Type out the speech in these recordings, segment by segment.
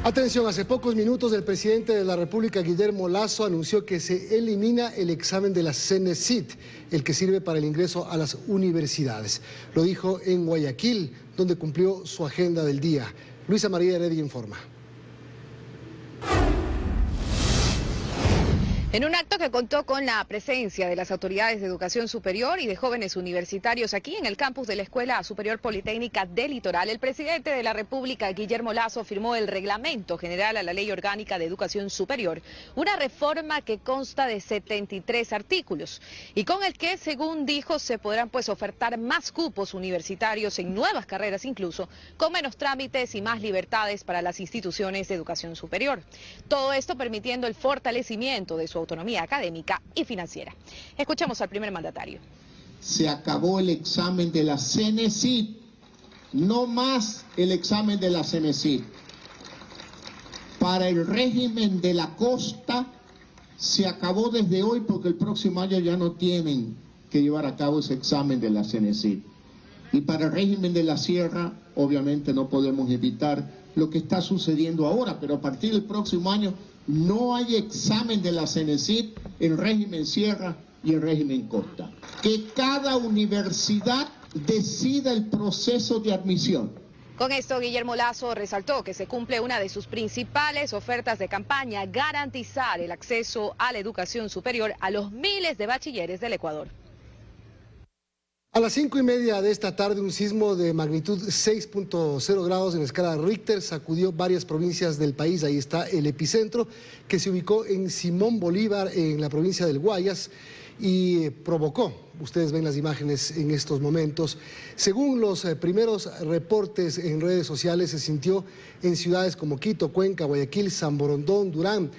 Atención, hace pocos minutos el presidente de la República, Guillermo Lasso, anunció que se elimina el examen de la Cenecit, el que sirve para el ingreso a las universidades. Lo dijo en Guayaquil, donde cumplió su agenda del día. Luisa María Heredia informa. En un acto que contó con la presencia de las autoridades de educación superior y de jóvenes universitarios aquí en el campus de la Escuela Superior Politécnica del Litoral, el presidente de la República, Guillermo Lasso, firmó el Reglamento General a la Ley Orgánica de Educación Superior, una reforma que consta de 73 artículos y con el que, según dijo, se podrán ofertar más cupos universitarios en nuevas carreras incluso, con menos trámites y más libertades para las instituciones de educación superior. Todo esto permitiendo el fortalecimiento de su autonomía académica y financiera. Escuchemos al primer mandatario. Se acabó el examen de la Cenecit, no más el examen de la Cenecit. Para el régimen de la costa se acabó desde hoy porque el próximo año ya no tienen que llevar a cabo ese examen de la Cenecit. Y para el régimen de la sierra, obviamente no podemos evitar lo que está sucediendo ahora, pero a partir del próximo año no hay examen de la Cenecit en régimen sierra y en régimen costa. Que cada universidad decida el proceso de admisión. Con esto, Guillermo Lasso resaltó que se cumple una de sus principales ofertas de campaña, garantizar el acceso a la educación superior a los miles de bachilleres del Ecuador. A las 5:30 de esta tarde, un sismo de magnitud 6.0 grados en escala Richter sacudió varias provincias del país. Ahí está el epicentro, que se ubicó en Simón Bolívar, en la provincia del Guayas, y provocó, ustedes ven las imágenes en estos momentos, según los primeros reportes en redes sociales, se sintió en ciudades como Quito, Cuenca, Guayaquil, San Borondón, Durán.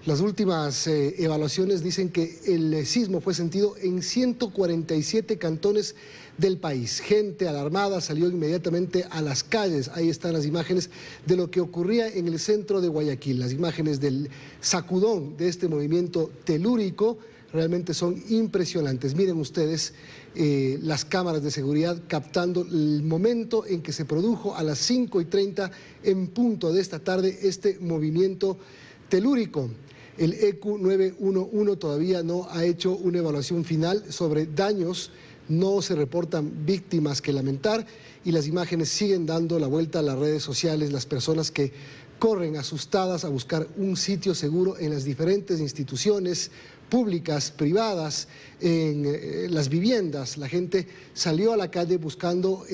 Las últimas evaluaciones dicen que el sismo fue sentido en 147 cantones del país. Gente alarmada salió inmediatamente a las calles. Ahí están las imágenes de lo que ocurría en el centro de Guayaquil. Las imágenes del sacudón de este movimiento telúrico realmente son impresionantes. Miren ustedes las cámaras de seguridad captando el momento en que se produjo a las 5:30 en punto de esta tarde este movimiento telúrico. El EQ 911 todavía no ha hecho una evaluación final sobre daños, no se reportan víctimas que lamentar y las imágenes siguen dando la vuelta a las redes sociales, las personas que corren asustadas a buscar un sitio seguro en las diferentes instituciones públicas, privadas, en las viviendas. La gente salió a la calle buscando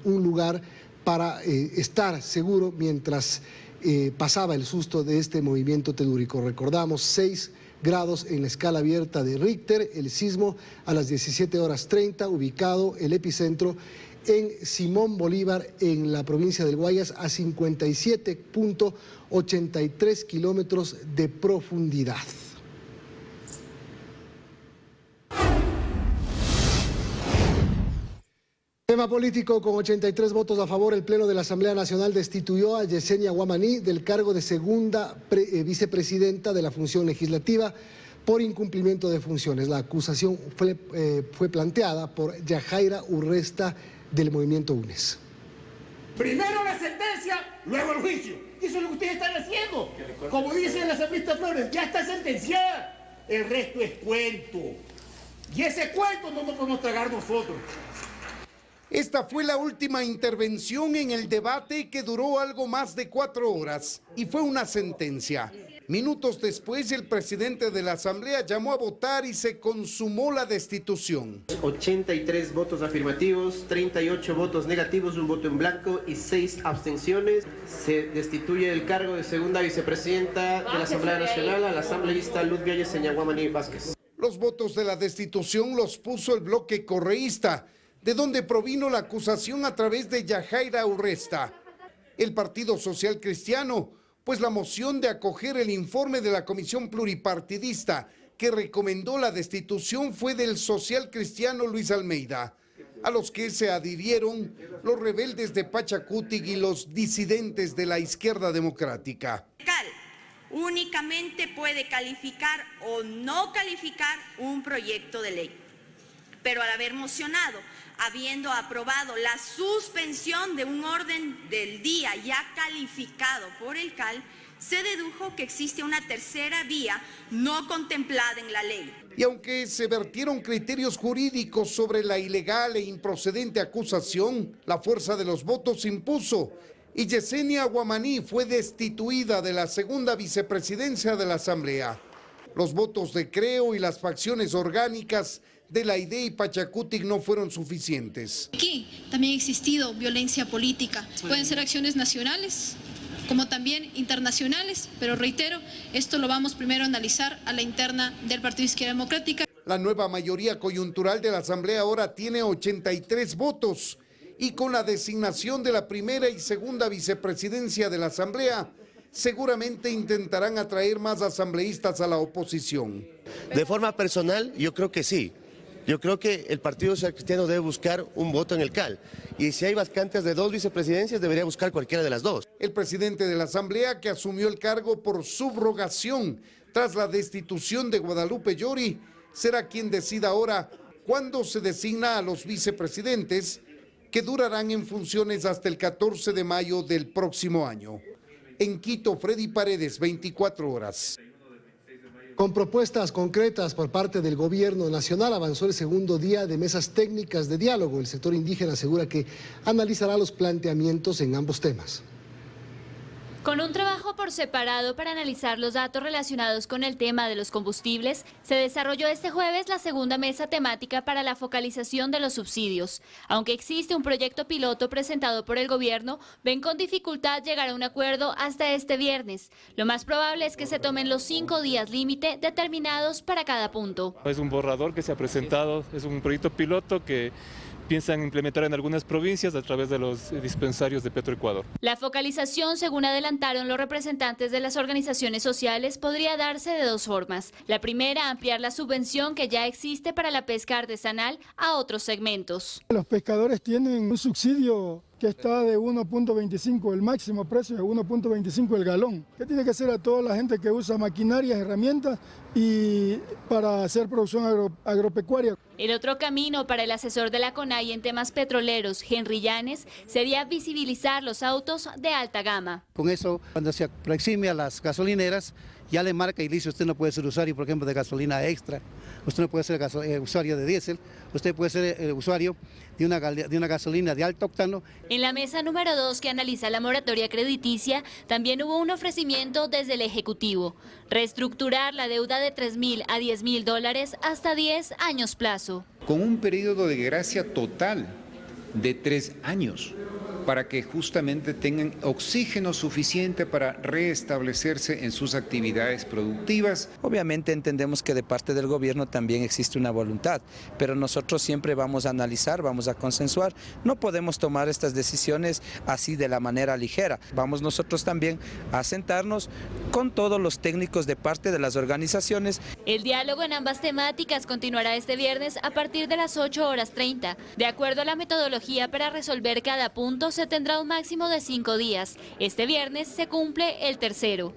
un lugar para estar seguro mientras pasaba el susto de este movimiento telúrico. Recordamos 6 grados en la escala abierta de Richter, el sismo a las 17:30, ubicado el epicentro en Simón Bolívar, en la provincia del Guayas, a 57.83 kilómetros de profundidad. Tema político: con 83 votos a favor, el Pleno de la Asamblea Nacional destituyó a Yesenia Guamaní del cargo de segunda vicepresidenta de la función legislativa por incumplimiento de funciones. La acusación fue planteada por Yajaira Urresta del Movimiento UNES. Primero la sentencia, luego el juicio. Eso es lo que ustedes están haciendo. Como dicen las asambleístas Flores, ya está sentenciada. El resto es cuento. Y ese cuento no nos podemos tragar nosotros. Esta fue la última intervención en el debate, que duró algo más de 4 horas y fue una sentencia. Minutos después, el presidente de la Asamblea llamó a votar y se consumó la destitución. 83 votos afirmativos, 38 votos negativos, 1 voto en blanco y 6 abstenciones. Se destituye del cargo de segunda vicepresidenta de la Asamblea Nacional a la asambleísta Ludvia Yesenia Guamaní Vázquez. Los votos de la destitución los puso el bloque correísta, de donde provino la acusación a través de Yajaira Urresta. El Partido Social Cristiano, pues la moción de acoger el informe de la Comisión Pluripartidista que recomendó la destitución fue del social cristiano Luis Almeida, a los que se adhirieron los rebeldes de Pachacutic y los disidentes de la izquierda democrática. Únicamente puede calificar o no calificar un proyecto de ley, pero al haber mocionado habiendo aprobado la suspensión de un orden del día ya calificado por el CAL, se dedujo que existe una tercera vía no contemplada en la ley. Y aunque se vertieron criterios jurídicos sobre la ilegal e improcedente acusación, la fuerza de los votos impuso y Yesenia Guamaní fue destituida de la segunda vicepresidencia de la Asamblea. Los votos de Creo y las facciones orgánicas de la ID y Pachacutic no fueron suficientes. Aquí también ha existido violencia política. Pueden ser acciones nacionales como también internacionales, pero reitero, esto lo vamos primero a analizar a la interna del Partido Izquierda Democrática. La nueva mayoría coyuntural de la Asamblea ahora tiene 83 votos y con la designación de la primera y segunda vicepresidencia de la Asamblea, seguramente intentarán atraer más asambleístas a la oposición. De forma personal, yo creo que sí. Yo creo que el Partido Social Cristiano debe buscar un voto en el CAL. Y si hay vacantes de 2 vicepresidencias, debería buscar cualquiera de las 2. El presidente de la Asamblea, que asumió el cargo por subrogación tras la destitución de Guadalupe Llori, será quien decida ahora cuándo se designa a los vicepresidentes, que durarán en funciones hasta el 14 de mayo del próximo año. En Quito, Freddy Paredes, 24 horas. Con propuestas concretas por parte del gobierno nacional avanzó el segundo día de mesas técnicas de diálogo. El sector indígena asegura que analizará los planteamientos en ambos temas. Con un trabajo por separado para analizar los datos relacionados con el tema de los combustibles, se desarrolló este jueves la segunda mesa temática para la focalización de los subsidios. Aunque existe un proyecto piloto presentado por el gobierno, ven con dificultad llegar a un acuerdo hasta este viernes. Lo más probable es que se tomen los 5 días límite determinados para cada punto. Es un borrador que se ha presentado, es un proyecto piloto que piensan implementar en algunas provincias a través de los dispensarios de Petroecuador. La focalización, según adelantaron los representantes de las organizaciones sociales, podría darse de 2 formas. La primera, ampliar la subvención que ya existe para la pesca artesanal a otros segmentos. Los pescadores tienen un subsidio que está de 1.25, el máximo precio de 1.25 el galón. ¿Qué tiene que hacer a toda la gente que usa maquinarias, herramientas y para hacer producción agropecuaria? El otro camino para el asesor de la CONAIE en temas petroleros, Henry Llanes, sería visibilizar los autos de alta gama. Con eso, cuando se aproxime a las gasolineras, ya le marca y dice: usted no puede ser usuario, por ejemplo, de gasolina extra, usted no puede ser usuario de diésel, usted puede ser usuario de una gasolina de alto octano. En la mesa número 2, que analiza la moratoria crediticia, también hubo un ofrecimiento desde el Ejecutivo: reestructurar la deuda de $3.000 a $10.000 hasta 10 años plazo. Con un periodo de gracia total de 3 años, para que justamente tengan oxígeno suficiente para restablecerse en sus actividades productivas. Obviamente entendemos que de parte del gobierno también existe una voluntad, pero nosotros siempre vamos a analizar, vamos a consensuar. No podemos tomar estas decisiones así de la manera ligera. Vamos nosotros también a sentarnos con todos los técnicos de parte de las organizaciones. El diálogo en ambas temáticas continuará este viernes a partir de las 8:30. De acuerdo a la metodología para resolver cada punto, se tendrá un máximo de 5 días. Este viernes se cumple el tercero.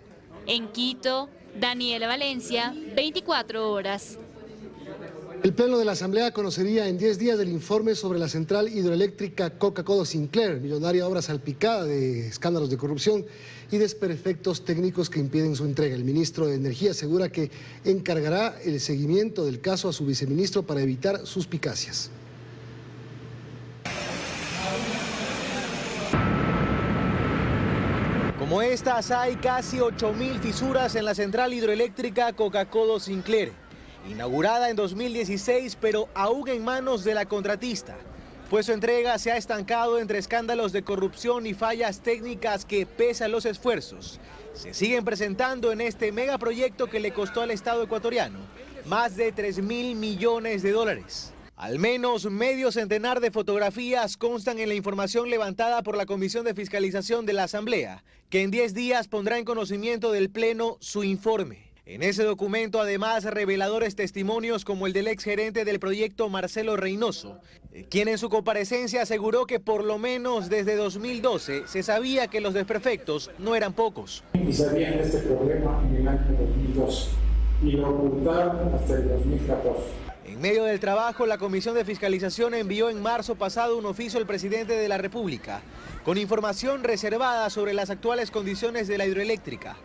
En Quito, Daniela Valencia, 24 horas. El Pleno de la Asamblea conocería en 10 días el informe sobre la central hidroeléctrica Coca-Cola Sinclair, millonaria obra salpicada de escándalos de corrupción y desperfectos técnicos que impiden su entrega. El ministro de Energía asegura que encargará el seguimiento del caso a su viceministro para evitar suspicacias. Como estas, hay casi 8.000 fisuras en la central hidroeléctrica Coca-Cola Sinclair, inaugurada en 2016, pero aún en manos de la contratista, pues su entrega se ha estancado entre escándalos de corrupción y fallas técnicas que, pese a los esfuerzos, se siguen presentando en este megaproyecto que le costó al Estado ecuatoriano más de $3.000 millones. Al menos medio centenar de fotografías constan en la información levantada por la Comisión de Fiscalización de la Asamblea, que en 10 días pondrá en conocimiento del Pleno su informe. En ese documento, además, reveladores testimonios como el del exgerente del proyecto, Marcelo Reynoso, quien en su comparecencia aseguró que por lo menos desde 2012 se sabía que los desperfectos no eran pocos. Y sabían de este problema en el año 2012 y lo ocultaron hasta el 2014. En En medio del trabajo, la Comisión de Fiscalización envió en marzo pasado un oficio al presidente de la República con información reservada sobre las actuales condiciones de la hidroeléctrica,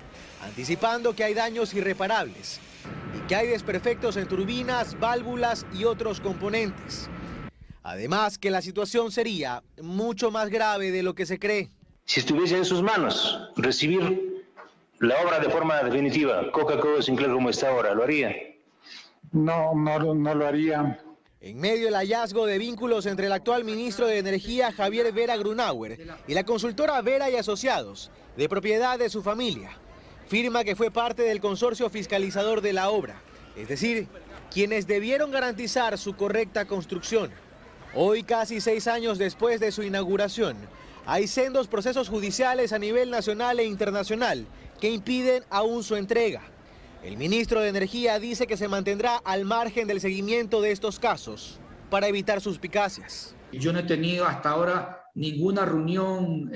anticipando que hay daños irreparables y que hay desperfectos en turbinas, válvulas y otros componentes. Además, que la situación sería mucho más grave de lo que se cree. Si estuviese en sus manos recibir la obra de forma definitiva, Coca-Cola Sinclair como está ahora, ¿lo haría? No lo haría. En medio del hallazgo de vínculos entre el actual ministro de Energía, Javier Vera Grunauer, y la consultora Vera y Asociados, de propiedad de su familia, firma que fue parte del consorcio fiscalizador de la obra, es decir, quienes debieron garantizar su correcta construcción. Hoy, casi 6 años después de su inauguración, hay sendos procesos judiciales a nivel nacional e internacional que impiden aún su entrega. El ministro de Energía dice que se mantendrá al margen del seguimiento de estos casos para evitar suspicacias. Yo no he tenido hasta ahora ninguna reunión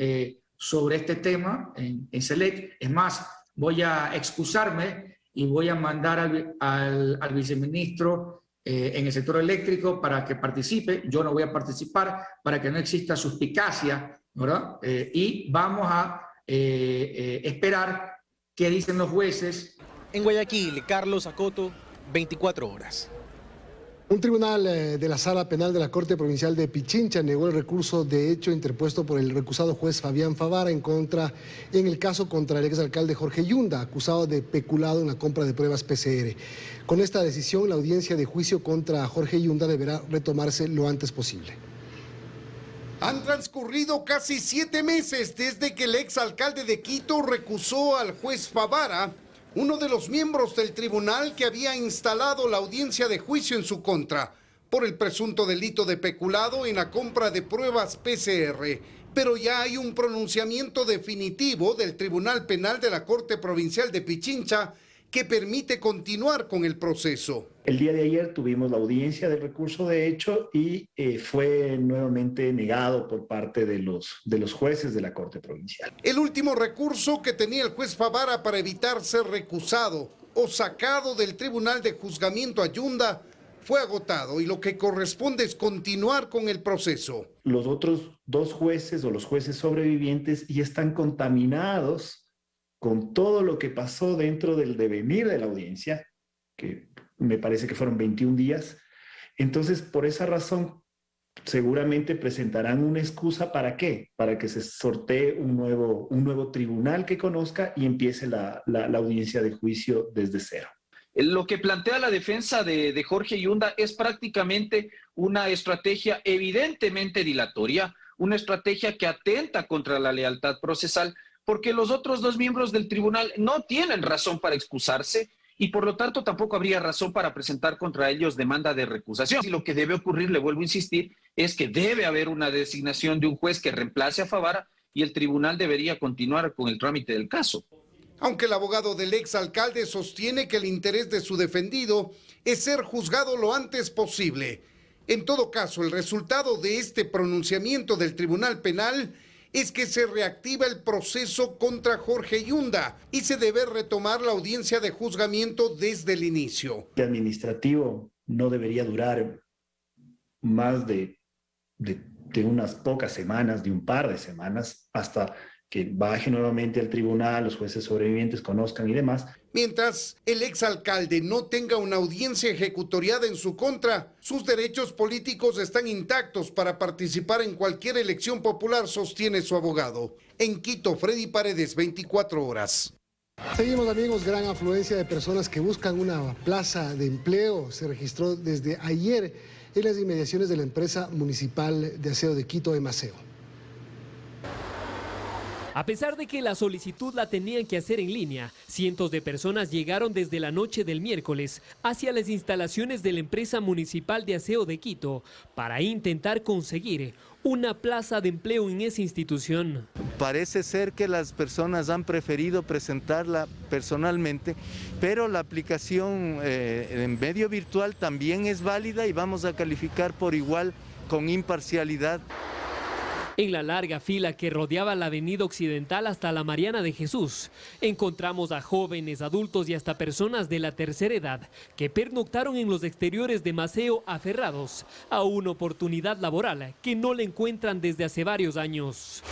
sobre este tema en SELEC. Es más, voy a excusarme y voy a mandar al viceministro en el sector eléctrico para que participe. Yo no voy a participar para que no exista suspicacia, ¿verdad? Y vamos a esperar qué dicen los jueces. En Guayaquil, Carlos Acoto, 24 horas. Un tribunal de la Sala Penal de la Corte Provincial de Pichincha negó el recurso de hecho interpuesto por el recusado juez Fabián Favara en el caso contra el exalcalde Jorge Yunda, acusado de peculado en la compra de pruebas PCR. Con esta decisión, la audiencia de juicio contra Jorge Yunda deberá retomarse lo antes posible. Han transcurrido casi 7 meses desde que el exalcalde de Quito recusó al juez Favara, uno de los miembros del tribunal que había instalado la audiencia de juicio en su contra por el presunto delito de peculado en la compra de pruebas PCR. Pero ya hay un pronunciamiento definitivo del Tribunal Penal de la Corte Provincial de Pichincha que permite continuar con el proceso. El día de ayer tuvimos la audiencia del recurso de hecho y fue nuevamente negado por parte de los jueces de la Corte Provincial. El último recurso que tenía el juez Favara para evitar ser recusado o sacado del Tribunal de Juzgamiento a Yunda fue agotado y lo que corresponde es continuar con el proceso. Los otros 2 jueces o los jueces sobrevivientes ya están contaminados con todo lo que pasó dentro del devenir de la audiencia, que me parece que fueron 21 días. Entonces, por esa razón, seguramente presentarán una excusa ¿para qué? Para que se sortee un nuevo tribunal que conozca y empiece la audiencia de juicio desde cero. Lo que plantea la defensa de Jorge Yunda es prácticamente una estrategia evidentemente dilatoria, una estrategia que atenta contra la lealtad procesal, porque los otros 2 miembros del tribunal no tienen razón para excusarse y por lo tanto tampoco habría razón para presentar contra ellos demanda de recusación. Y lo que debe ocurrir, le vuelvo a insistir, es que debe haber una designación de un juez que reemplace a Favara y el tribunal debería continuar con el trámite del caso. Aunque el abogado del exalcalde sostiene que el interés de su defendido es ser juzgado lo antes posible. En todo caso, el resultado de este pronunciamiento del Tribunal Penal es que se reactiva el proceso contra Jorge Yunda y se debe retomar la audiencia de juzgamiento desde el inicio. El administrativo no debería durar más de unas pocas semanas, de un par de semanas, hasta que baje nuevamente al tribunal, los jueces sobrevivientes conozcan y demás. Mientras el exalcalde no tenga una audiencia ejecutoriada en su contra, sus derechos políticos están intactos para participar en cualquier elección popular, sostiene su abogado. En Quito, Freddy Paredes, 24 horas. Seguimos, amigos. Gran afluencia de personas que buscan una plaza de empleo se registró desde ayer en las inmediaciones de la empresa municipal de aseo de Quito, Emaseo. A pesar de que la solicitud la tenían que hacer en línea, cientos de personas llegaron desde la noche del miércoles hacia las instalaciones de la empresa municipal de aseo de Quito para intentar conseguir una plaza de empleo en esa institución. Parece ser que las personas han preferido presentarla personalmente, pero la aplicación en medio virtual también es válida y vamos a calificar por igual con imparcialidad. En la larga fila que rodeaba la avenida Occidental hasta la Mariana de Jesús, encontramos a jóvenes, adultos y hasta personas de la tercera edad que pernoctaron en los exteriores de Maceo aferrados a una oportunidad laboral que no le encuentran desde hace varios años.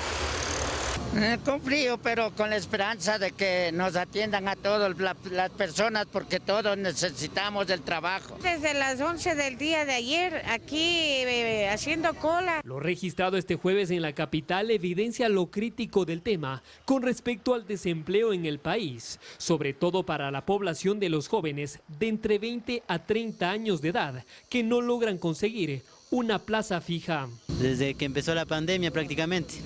Con frío, pero con la esperanza de que nos atiendan a todas las personas, porque todos necesitamos del trabajo. Desde las 11 del día de ayer, aquí haciendo cola. Lo registrado este jueves en la capital evidencia lo crítico del tema con respecto al desempleo en el país, sobre todo para la población de los jóvenes de entre 20 a 30 años de edad, que no logran conseguir una plaza fija. Desde que empezó la pandemia prácticamente.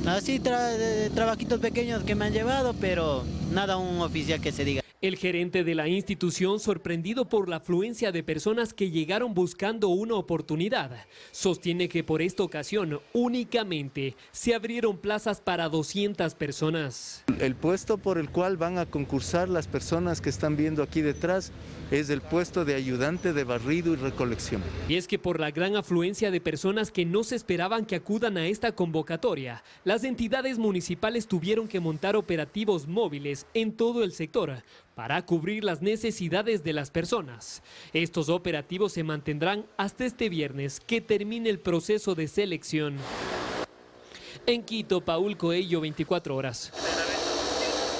Así trabajitos pequeños que me han llevado, pero nada un oficial que se diga. El gerente de la institución, sorprendido por la afluencia de personas que llegaron buscando una oportunidad, sostiene que por esta ocasión únicamente se abrieron plazas para 200 personas. El puesto por el cual van a concursar las personas que están viendo aquí detrás es el puesto de ayudante de barrido y recolección. Y es que por la gran afluencia de personas que no se esperaban que acudan a esta convocatoria, las entidades municipales tuvieron que montar operativos móviles en todo el sector para cubrir las necesidades de las personas. Estos operativos se mantendrán hasta este viernes que termine el proceso de selección. En Quito, Paul Coello, 24 horas.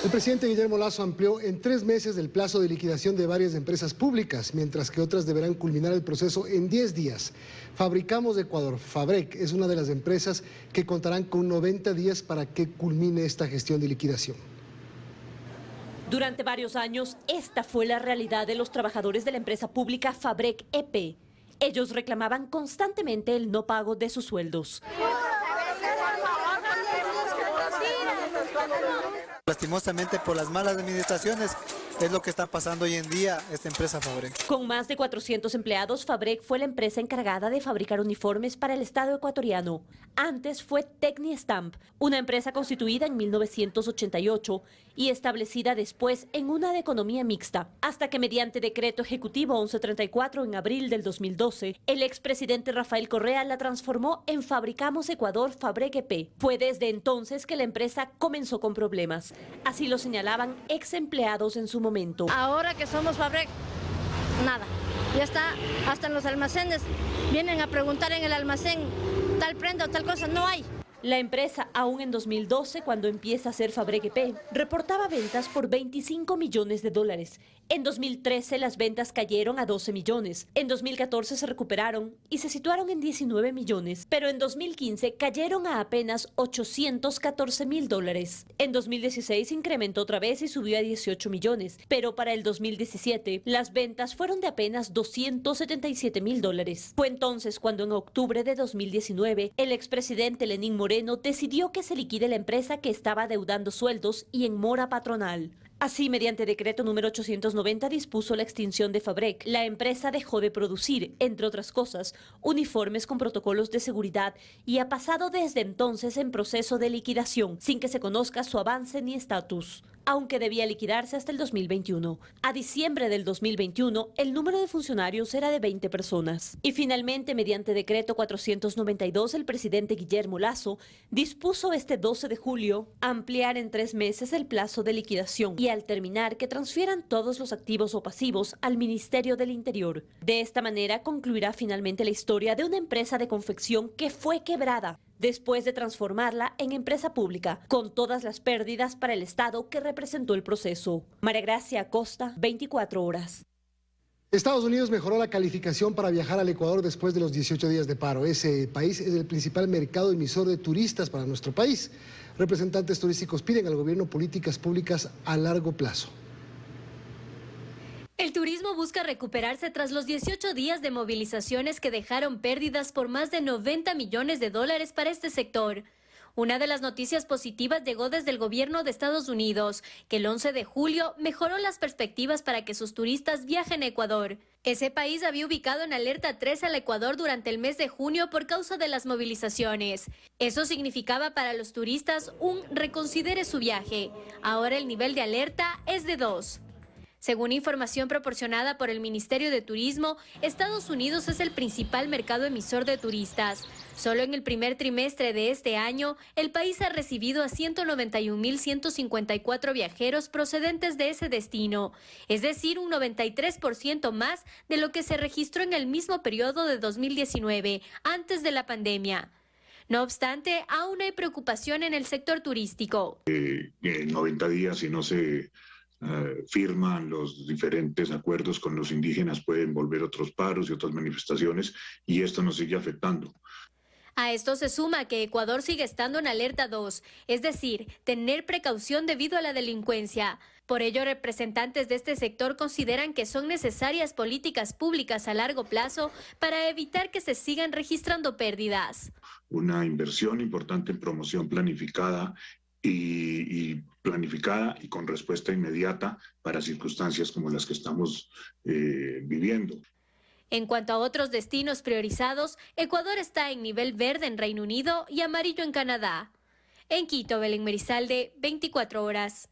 El presidente Guillermo Lasso amplió en 3 meses el plazo de liquidación de varias empresas públicas, mientras que otras deberán culminar el proceso en 10 días. Fabricamos Ecuador, Fabrec, es una de las empresas que contarán con 90 días para que culmine esta gestión de liquidación. Durante varios años, esta fue la realidad de los trabajadores de la empresa pública Fabrec EP. Ellos reclamaban constantemente el no pago de sus sueldos. Lastimosamente, por las malas administraciones, es lo que está pasando hoy en día esta empresa Fabrec. Con más de 400 empleados, Fabrec fue la empresa encargada de fabricar uniformes para el Estado ecuatoriano. Antes fue Tecnistamp, una empresa constituida en 1988 y establecida después en una de economía mixta, hasta que mediante decreto ejecutivo 1134 en abril del 2012, el expresidente Rafael Correa la transformó en Fabricamos Ecuador Fabrec EP. Fue desde entonces que la empresa comenzó con problemas. Así lo señalaban ex empleados en su momento. Ahora que somos Fabrec, nada. Ya está, hasta en los almacenes. Vienen a preguntar en el almacén tal prenda o tal cosa, no hay. La empresa, aún en 2012, cuando empieza a ser Fabrec EP, reportaba ventas por 25 millones de dólares. En 2013 las ventas cayeron a 12 millones. En 2014 se recuperaron y se situaron en 19 millones. Pero en 2015 cayeron a apenas 814 mil dólares. En 2016 incrementó otra vez y subió a 18 millones. Pero para el 2017 las ventas fueron de apenas 277 mil dólares. Fue entonces cuando en octubre de 2019 el expresidente Lenín Moreno decidió que se liquide la empresa que estaba adeudando sueldos y en mora patronal. Así, mediante decreto número 890, dispuso la extinción de Fabrec. La empresa dejó de producir, entre otras cosas, uniformes con protocolos de seguridad y ha pasado desde entonces en proceso de liquidación, sin que se conozca su avance ni estatus, aunque debía liquidarse hasta el 2021. A diciembre del 2021, el número de funcionarios era de 20 personas. Y finalmente, mediante decreto 492, el presidente Guillermo Lasso dispuso este 12 de julio ampliar en 3 meses el plazo de liquidación y al terminar que transfieran todos los activos o pasivos al Ministerio del Interior. De esta manera concluirá finalmente la historia de una empresa de confección que fue quebrada después de transformarla en empresa pública, con todas las pérdidas para el Estado que representó el proceso. María Gracia Acosta, 24 horas. Estados Unidos mejoró la calificación para viajar al Ecuador después de los 18 días de paro. Ese país es el principal mercado emisor de turistas para nuestro país. Representantes turísticos piden al gobierno políticas públicas a largo plazo. El turismo busca recuperarse tras los 18 días de movilizaciones que dejaron pérdidas por más de 90 millones de dólares para este sector. Una de las noticias positivas llegó desde el gobierno de Estados Unidos, que el 11 de julio mejoró las perspectivas para que sus turistas viajen a Ecuador. Ese país había ubicado en alerta 3 al Ecuador durante el mes de junio por causa de las movilizaciones. Eso significaba para los turistas un reconsidere su viaje. Ahora el nivel de alerta es de 2. Según información proporcionada por el Ministerio de Turismo, Estados Unidos es el principal mercado emisor de turistas. Solo en el primer trimestre de este año, el país ha recibido a 191.154 viajeros procedentes de ese destino, es decir, un 93% más de lo que se registró en el mismo periodo de 2019, antes de la pandemia. No obstante, aún hay preocupación en el sector turístico. En 90 días, si no se firman los diferentes acuerdos con los indígenas, pueden volver otros paros y otras manifestaciones, y esto nos sigue afectando. A esto se suma que Ecuador sigue estando en alerta 2, es decir, tener precaución debido a la delincuencia. Por ello, representantes de este sector consideran que son necesarias políticas públicas a largo plazo para evitar que se sigan registrando pérdidas. Una inversión importante en promoción planificada y con respuesta inmediata para circunstancias como las que estamos viviendo. En cuanto a otros destinos priorizados, Ecuador está en nivel verde en Reino Unido y amarillo en Canadá. En Quito, Belén Merizalde, 24 horas.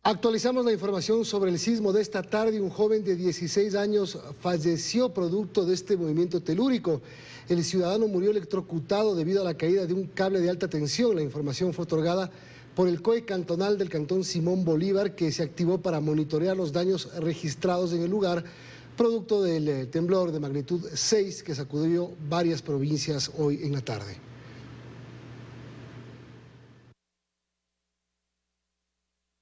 Actualizamos la información sobre el sismo de esta tarde. Un joven de 16 años falleció producto de este movimiento telúrico. El ciudadano murió electrocutado debido a la caída de un cable de alta tensión. La información fue otorgada por el COE cantonal del cantón Simón Bolívar, que se activó para monitorear los daños registrados en el lugar, producto del temblor de magnitud 6 que sacudió varias provincias hoy en la tarde.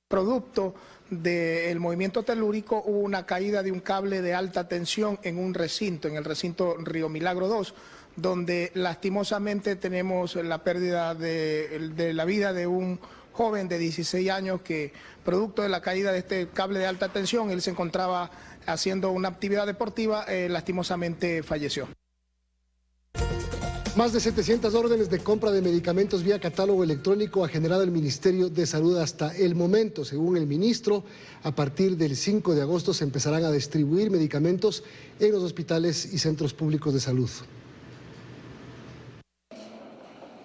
Producto del movimiento telúrico hubo una caída de un cable de alta tensión en un recinto, en el recinto Río Milagro 2, donde lastimosamente tenemos la pérdida de la vida de un joven de 16 años que, producto de la caída de este cable de alta tensión, él se encontraba haciendo una actividad deportiva, lastimosamente falleció. Más de 700 órdenes de compra de medicamentos vía catálogo electrónico ha generado el Ministerio de Salud hasta el momento. Según el ministro, a partir del 5 de agosto se empezarán a distribuir medicamentos en los hospitales y centros públicos de salud.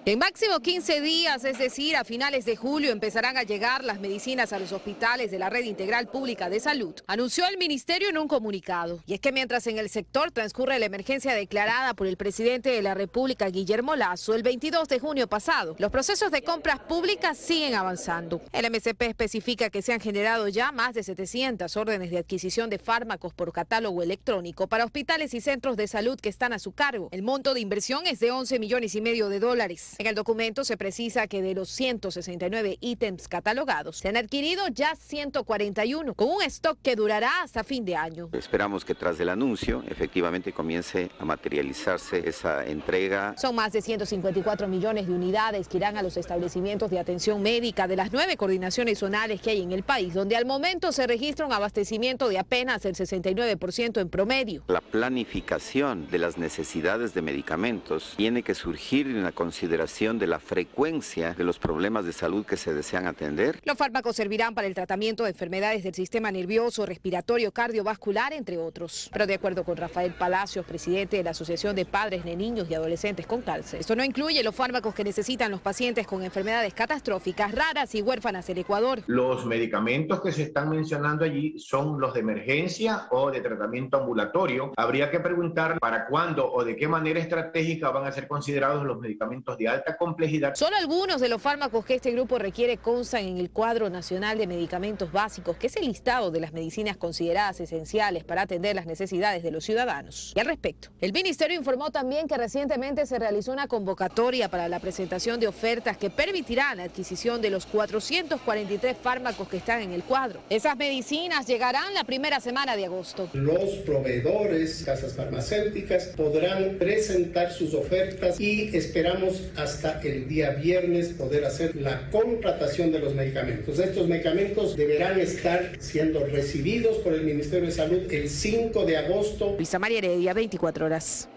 En máximo 15 días, es decir, a finales de julio, empezarán a llegar las medicinas a los hospitales de la Red Integral Pública de Salud, anunció el ministerio en un comunicado. Y es que mientras en el sector transcurre la emergencia declarada por el presidente de la República, Guillermo Lasso, el 22 de junio pasado, los procesos de compras públicas siguen avanzando. El MSP especifica que se han generado ya más de 700 órdenes de adquisición de fármacos por catálogo electrónico para hospitales y centros de salud que están a su cargo. El monto de inversión es de $11,5 millones. En el documento se precisa que de los 169 ítems catalogados, se han adquirido ya 141, con un stock que durará hasta fin de año. Esperamos que tras el anuncio, efectivamente comience a materializarse esa entrega. Son más de 154 millones de unidades que irán a los establecimientos de atención médica de las 9 coordinaciones zonales que hay en el país, donde al momento se registra un abastecimiento de apenas el 69% en promedio. La planificación de las necesidades de medicamentos tiene que surgir en la consideración de la frecuencia de los problemas de salud que se desean atender. Los fármacos servirán para el tratamiento de enfermedades del sistema nervioso, respiratorio, cardiovascular, entre otros. Pero de acuerdo con Rafael Palacios, presidente de la Asociación de Padres de Niños y Adolescentes con Cáncer, esto no incluye los fármacos que necesitan los pacientes con enfermedades catastróficas, raras y huérfanas del Ecuador. Los medicamentos que se están mencionando allí son los de emergencia o de tratamiento ambulatorio. Habría que preguntar para cuándo o de qué manera estratégica van a ser considerados los medicamentos de alta complejidad. Solo algunos de los fármacos que este grupo requiere constan en el Cuadro Nacional de Medicamentos Básicos, que es el listado de las medicinas consideradas esenciales para atender las necesidades de los ciudadanos. Y al respecto, el ministerio informó también que recientemente se realizó una convocatoria para la presentación de ofertas que permitirán la adquisición de los 443 fármacos que están en el cuadro. Esas medicinas llegarán la primera semana de agosto. Los proveedores, casas farmacéuticas, podrán presentar sus ofertas y esperamos hasta el día viernes poder hacer la contratación de los medicamentos. Estos medicamentos deberán estar siendo recibidos por el Ministerio de Salud el 5 de agosto. Luisa María Heredia, 24 horas.